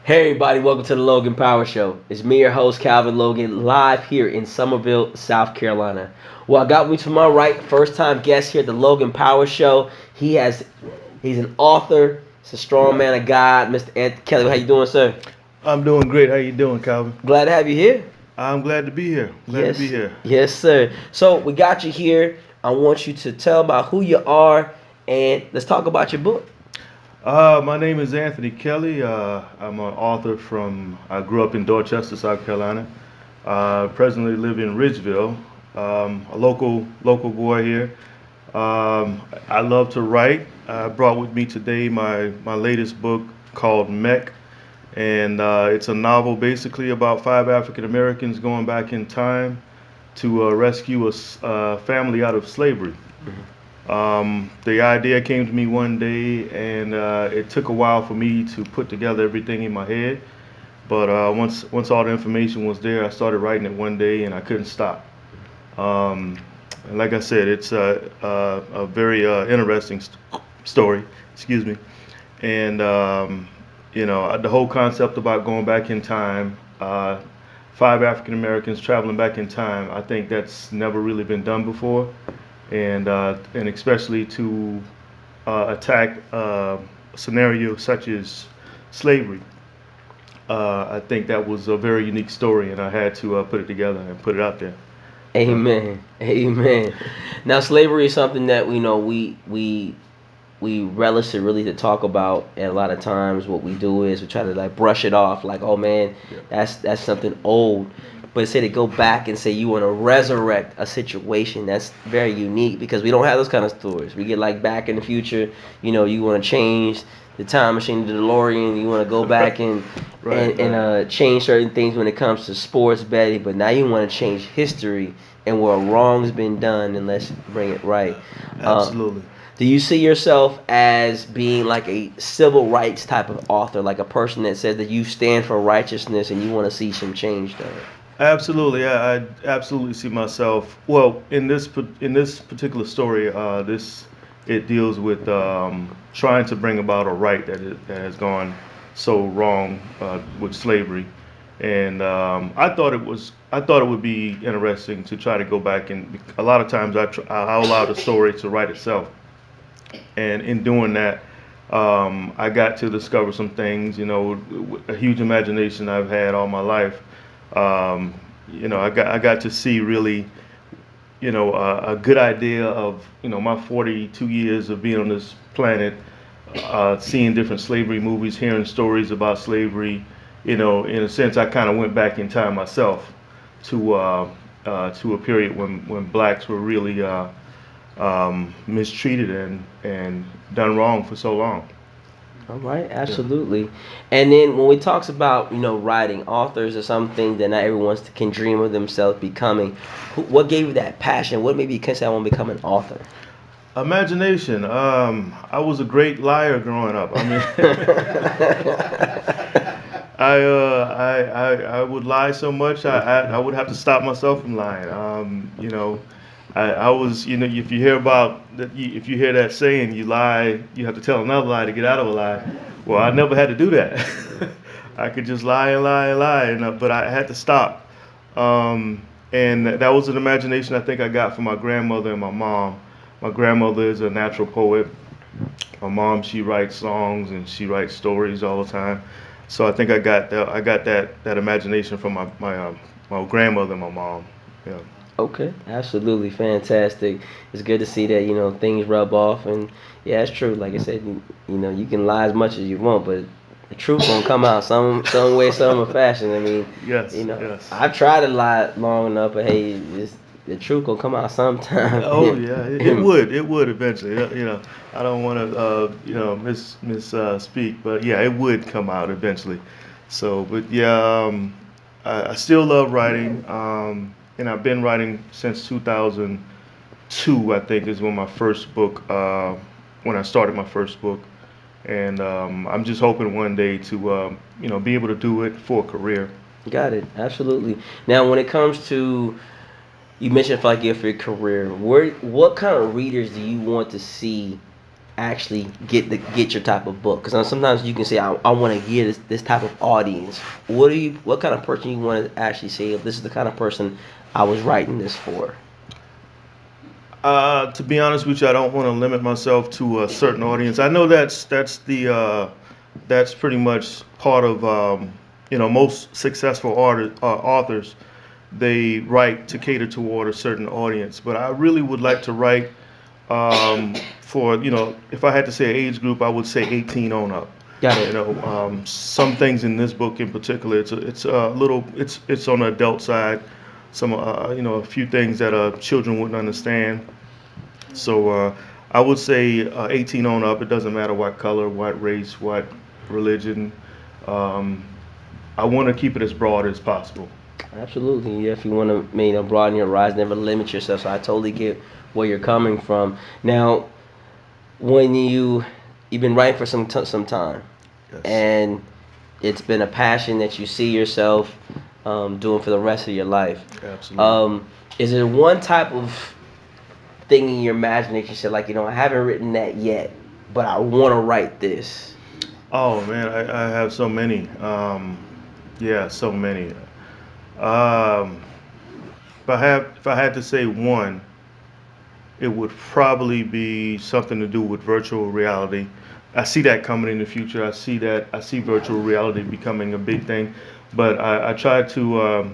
Hey everybody, welcome to the Logan Power Show. It's me, your host Calvin Logan, live here in Summerville, South Carolina. Well, I got me to my right, first time guest here at the Logan Power Show. He's an author, he's a strong man of God, Mr. Anthony Kelly. How you doing, sir? I'm doing great. How you doing, Calvin? Glad to have you here. I'm glad to be here. Glad to be Yes, here. yes, sir. So we got you here. I want you to tell about who you are and let's talk about your book. My name is Anthony Kelly. I'm an author I grew up in Dorchester, South Carolina. Presently live in Ridgeville, a local boy here. I love to write. I brought with me today my latest book called Mech, and it's a novel basically about five African Americans going back in time to rescue a family out of slavery. The idea came to me one day, and it took a while for me to put together everything in my head. But once all the information was there, I started writing it one day, and I couldn't stop. Um, and like I said, it's a very interesting story. Excuse me. And the whole concept about going back in time, five African Americans traveling back in time. I think that's never really been done before, and especially to attack a scenario such as slavery. I think that was a very unique story, and I had to put it together and put it out there. Yeah. Amen. Amen. Now, slavery is something that we relish to really to talk about, and a lot of times what we do is we try to like brush it off, like, oh man, Yeah. that's something old. But instead to go back and say you want to resurrect a situation, that's very unique because we don't have those kind of stories. We get like Back in the Future, you want to change the time machine, the DeLorean, you want to go back and Right, right. change certain things when it comes to sports betting, but now you want to change history and where wrong's been done and let's bring it right. Uh, Absolutely. do you see yourself as being like a civil rights type of author, like a person that says that you stand for righteousness and you want to see some change done? Absolutely, I absolutely see myself. Well, in this particular story, this it deals with trying to bring about a right that has gone so wrong with slavery, and I thought it would be interesting to try to go back, and a lot of times I allow the story to write itself, and in doing that, I got to discover some things. A huge imagination I've had all my life. Um, I got to see really, a good idea of my 42 years of being on this planet, seeing different slavery movies, hearing stories about slavery. In a sense, I kind of went back in time myself to a period when blacks were really mistreated and done wrong for so long. All right, Yeah. absolutely. And then when we talks about writing, authors are something that not everyone can dream of themselves becoming. What gave you that passion? What made you consider I want to become an author? Imagination. I was a great liar growing up. I mean, I would lie so much I would have to stop myself from lying. I was if you hear about that if you hear that saying you lie you have to tell another lie to get out of a lie. Well, I never had to do that. I could just lie and lie and lie, but I had to stop. And that was an imagination I think I got from my grandmother and my mom. My grandmother is a natural poet. My mom, she writes songs and she writes stories all the time. So I think I got that imagination from my grandmother and my mom. Yeah. Okay, absolutely fantastic. It's good to see that things rub off, and yeah, it's true. Like I said, you can lie as much as you want, but the truth gonna come out some way, some fashion. I mean, Yes. Yes. I've tried to lie long enough, but hey, the truth gonna come out sometime. Oh yeah, it would. It would eventually. I don't want to speak, but yeah, it would come out eventually. So, but yeah, I still love writing, and I've been writing since 2002. I think is when I started my first book, and I'm just hoping one day to be able to do it for a career. Got it. Absolutely. Now, when it comes to you mentioned for like your career, what kind of readers do you want to see actually get your type of book? Because sometimes you can say, I want to get this type of audience. What kind of person you want to actually say, if this is the kind of person I was writing this for? To be honest with you, I don't want to limit myself to a certain audience. I know that's pretty much part of most successful authors. They write to cater toward a certain audience, but I really would like to write for if I had to say age group, I would say 18 on up. Got it. Some things in this book in particular, it's a little it's on the adult side. Some a few things that children wouldn't understand. So I would say 18 on up. It doesn't matter what color, what race, what religion. Um, I want to keep it as broad as possible. Absolutely. Yeah, if you want to, broaden your horizon, never limit yourself. So I totally get where you're coming from. Now, when you've been writing for some time, Yes, and it's been a passion that you see yourself doing for the rest of your life. absolutely. Is there one type of thing in your imagination you said, like, I haven't written that yet, but I want to write this? Oh man, I have so many. Yeah, so many. Um, if I had to say one, it would probably be something to do with virtual reality. I see that coming in the future. I see virtual reality becoming a big thing, but I try to.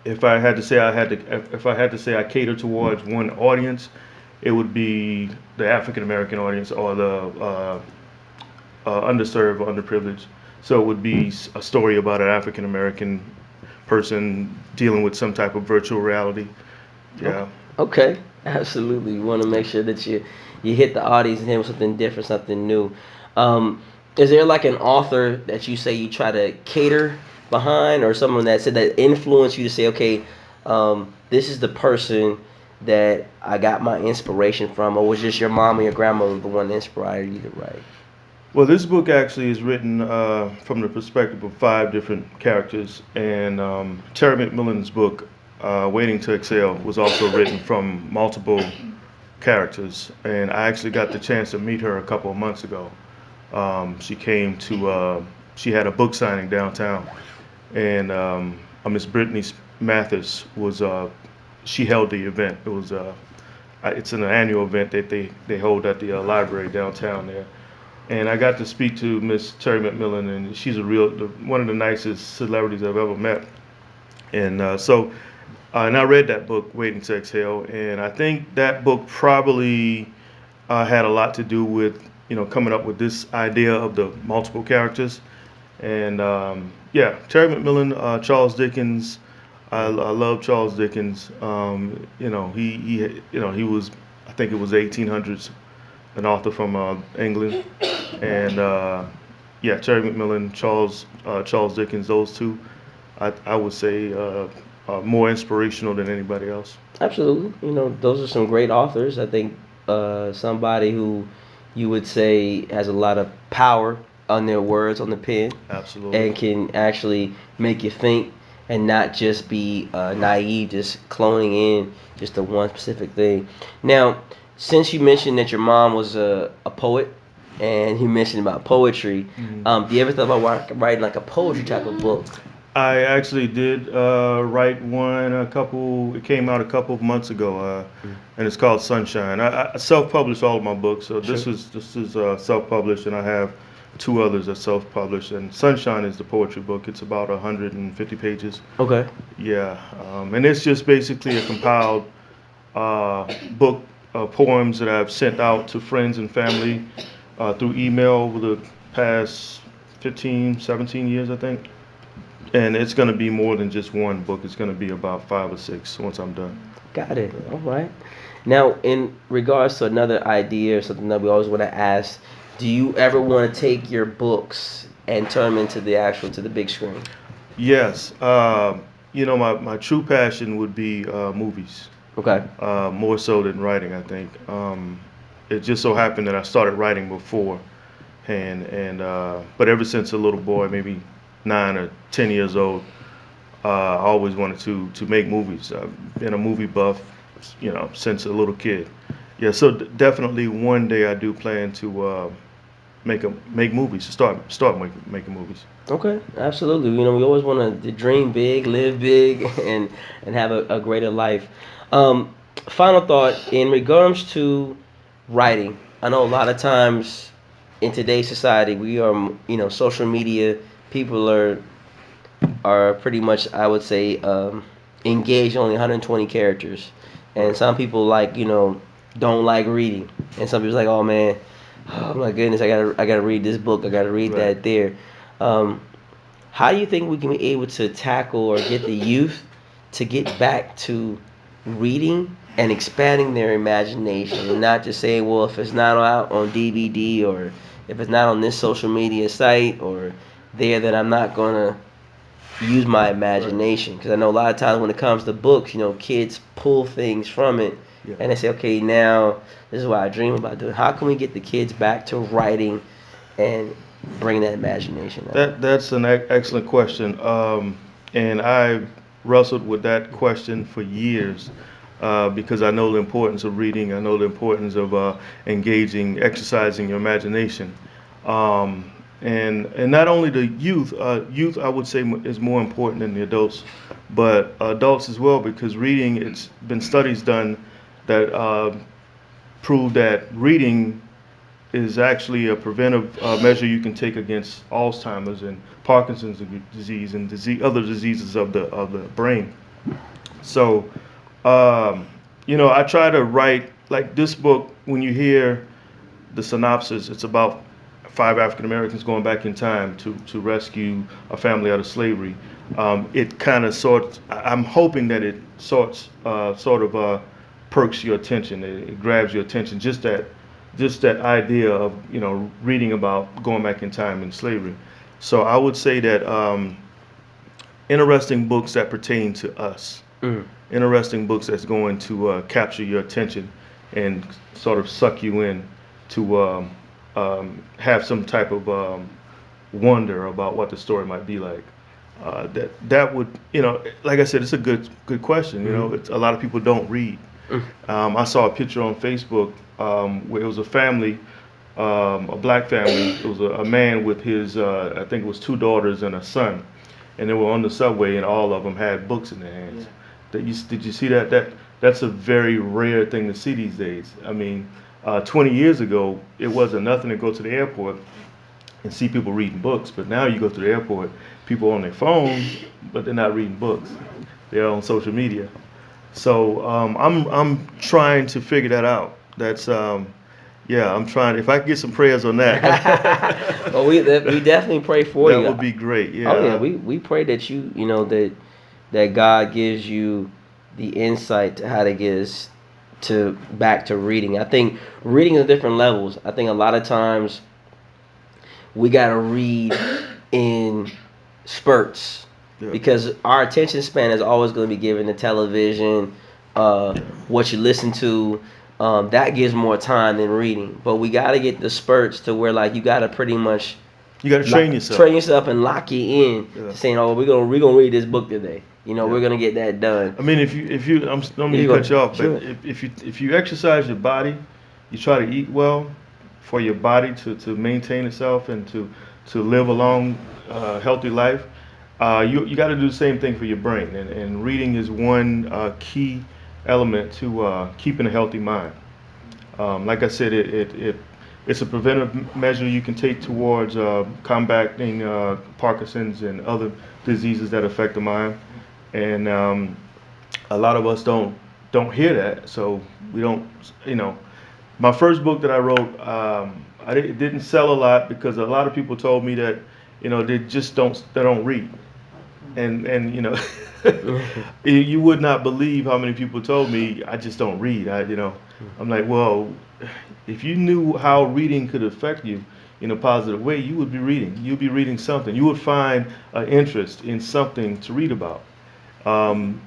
If I had to say if I had to say I cater towards one audience, it would be the African American audience or the underserved or underprivileged. So it would be a story about an African American person dealing with some type of virtual reality. Okay, Yeah. okay, absolutely. You want to make sure that you hit the audience and hit with something different, something new. Is there like an author that you say you try to cater behind, or someone that said that influenced you to say, okay, this is the person that I got my inspiration from, or was just your mom or your grandmother the one that inspired you to write? Well, this book actually is written from the perspective of five different characters, and Terry McMillan's book, Waiting to Exhale, was also written from multiple characters, and I actually got the chance to meet her a couple of months ago. She came to, she had a book signing downtown, and Miss Brittany Mathis was, she held the event. It's an annual event that they hold at the library downtown there. And I got to speak to Miss Terry McMillan, and she's one of the nicest celebrities I've ever met. And and I read that book, Waiting to Exhale, and I think that book probably had a lot to do with coming up with this idea of the multiple characters. And yeah, Terry McMillan, Charles Dickens. I love Charles Dickens. He was, I think it was 1800s, an author from England, and yeah, Terry McMillan, Charles Dickens. Those two, I would say, are more inspirational than anybody else. Absolutely. Those are some great authors. I think somebody who you would say has a lot of power on their words, on the pen, Absolutely. and can actually make you think and not just be naive, just cloning in just the one specific thing. Now, since you mentioned that your mom was a poet, and you mentioned about poetry, Mhm. do you ever thought about writing like a poetry type of book? I actually did write one a couple. It came out a couple of months ago, and it's called Sunshine. I self-published all of my books, so Sure. this is self-published, and I have two others that self-published. And Sunshine is the poetry book. It's about 150 pages. Okay. Yeah, and it's just basically a compiled book of poems that I've sent out to friends and family through email over the past 15, 17 years, I think. And it's going to be more than just one book. It's going to be about five or six once I'm done. Got it. All right. Now, in regards to another idea or something that we always want to ask, do you ever want to take your books and turn them into the big screen? Yes, my true passion would be movies, Okay. more so than writing, I think. It just so happened that I started writing before, and but ever since a little boy, maybe 9 or 10 years old, I always wanted to make movies. I've been a movie buff, since a little kid, Yeah, so definitely one day I do plan to make movies. Start making movies. Okay, absolutely. We always want to dream big, live big, and have a greater life. Um, Final thought in regards to writing. I know a lot of times in today's society, we are, social media people are pretty much, I would say, engaged only 120 characters, and Right. some people don't like reading, and some people's like, oh man, oh my goodness, I gotta read this book, I gotta read Right. that there. Um, how do you think we can be able to tackle or get the youth to get back to reading and expanding their imagination and not just saying, well, if it's not out on DVD or if it's not on this social media site or there, then I'm not gonna use my Right. imagination? Because I know a lot of times when it comes to books, kids pull things from it Yeah. and they say, okay, now this is what I dream about doing. How can we get the kids back to writing and bring that imagination out? That's an excellent question, and I wrestled with that question for years because I know the importance of reading. I know the importance of engaging, exercising your imagination, um, and not only the youth. Youth, I would say, is more important than the adults, but adults as well because reading. It's been studies done that prove that reading is actually a preventive measure you can take against Alzheimer's and Parkinson's disease and other diseases of the brain. So, um, I try to write like this book. When you hear the synopsis, it's about five African Americans going back in time to rescue a family out of slavery. It kind of I'm hoping that it sort of perks your attention. It grabs your attention. Just that idea of reading about going back in time in slavery. So I would say that interesting books that pertain to us, Mm. interesting books that's going to capture your attention and sort of suck you in to have some type of wonder about what the story might be like. That would like I said, it's a good question. Mhm. It's, a lot of people don't read. Mm. I saw a picture on Facebook where it was a family, a black family. It was a man with his, I think it was two daughters and a son, and they were on the subway, and all of them had books in their hands. Did you see that? That's a very rare thing to see these days. I mean, 20 years ago, it wasn't nothing to go to the airport and see people reading books, but now you go to the airport, people on their phones, but they're not reading books. They're on social media. So I'm trying to figure that out. That's yeah, I'm trying. If I could get some prayers on that, Well, we definitely pray for that you. would be great. Oh yeah, Yeah, we pray that that God gives you the insight to how to get us to back to reading. I think reading is different levels. I think a lot of times we gotta read in spurts yeah, because our attention span is always going to be given to television, what you listen to. That gives more time than reading. But we got to get the spurts to where like you got to pretty much you got to train yourself. train yourself and lock you in Yeah. to saying, "Oh, we're gonna read this book today. Yeah. We're gonna get that done." I mean, if you, I don't mean You to go, cut you off, but sure. if you exercise your body, you try to eat well for your body to maintain itself and to live a long, healthy life. You got to do the same thing for your brain, and reading is one key element to keeping a healthy mind. Like I said, it's a preventive measure you can take towards combating Parkinson's and other diseases that affect the mind. And a lot of us don't hear that, so we don't. My first book that I wrote, it didn't sell a lot because a lot of people told me that they don't read, and you would not believe how many people told me I just don't read. I'm like, well, if you knew how reading could affect you in a positive way, you would be reading. You'd be reading something. You would find an interest in something to read about.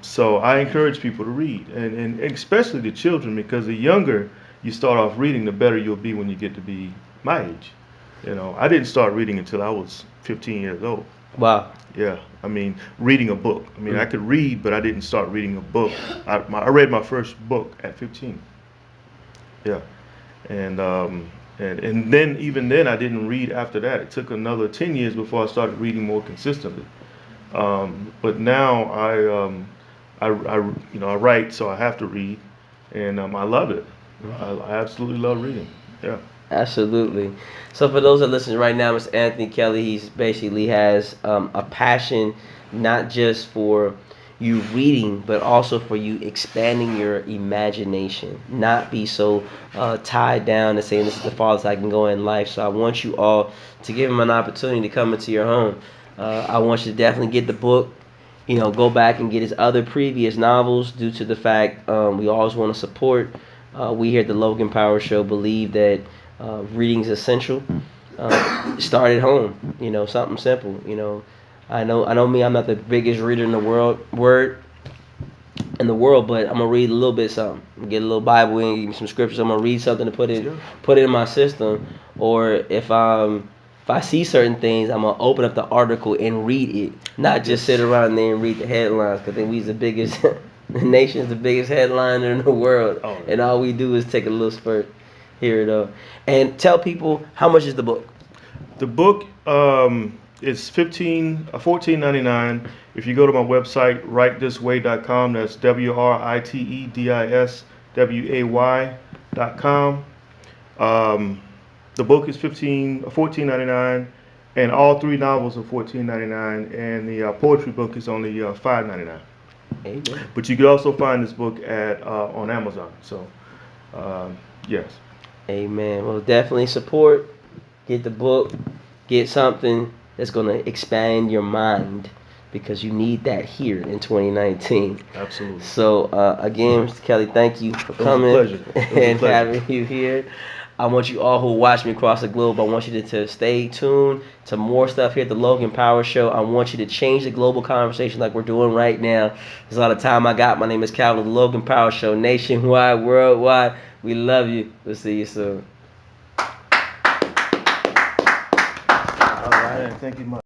So I encourage people to read, and especially the children, because the younger you start off reading, the better you'll be when you get to be my age. I didn't start reading until I was 15 years old. Wow. Yeah, I mean, reading a book. I mean, I Mm. could read, but I didn't start reading a book. I read my first book at 15. Yeah, and and then even then I didn't read after that. It took another 10 years before I started reading more consistently. But now I write, so I have to read, and I love it. I absolutely love reading. Yeah. Absolutely. So for those that listen right now, Mr. Anthony Kelly, he's basically has a passion not just for you reading, but also for you expanding your imagination. Not be so tied down to saying this is the farthest I can go in life. So I want you all to give him an opportunity to come into your home. I want you to definitely get the book. You know, go back and get his other previous novels due to the fact we always want to support. We here at the Logan Power Show believe that reading is essential. Start at home. You know, something simple. You know, I know me. I'm not the biggest reader in the world, but I'm gonna read a little bit something. Get a little Bible in, give me some scriptures. I'm gonna read something to Yeah. put it in my system. Or if I see certain things, I'm gonna open up the article and read it, not just sit Yes. around there and read the headlines. Cause I think we's the biggest, the nation's the biggest headliner in the world, Oh, and all we do is take a little spurt here though. And tell people how much is the book. the book is 14.99. If you go to my website, writethisway.com, that's WRITEDISWAY.com. The book is 14.99, and all three novels are 14.99, and the poetry book is only 5.99. Amen. But you can also find this book at on Amazon. So yes, Amen. Well, definitely support. Get the book. Get something that's going to expand your mind because you need that here in 2019. absolutely. So, again, Mr. Kelly, thank you for It was a coming pleasure. It was a and pleasure. having you here. I want you all who watch me across the globe, I want you to stay tuned to more stuff here at the Logan Power Show. I want you to change the global conversation like we're doing right now. That's all the time I got. My name is Calvin, the Logan Power Show, nationwide, worldwide. We love you. We'll see you soon. All Man, right. thank you much.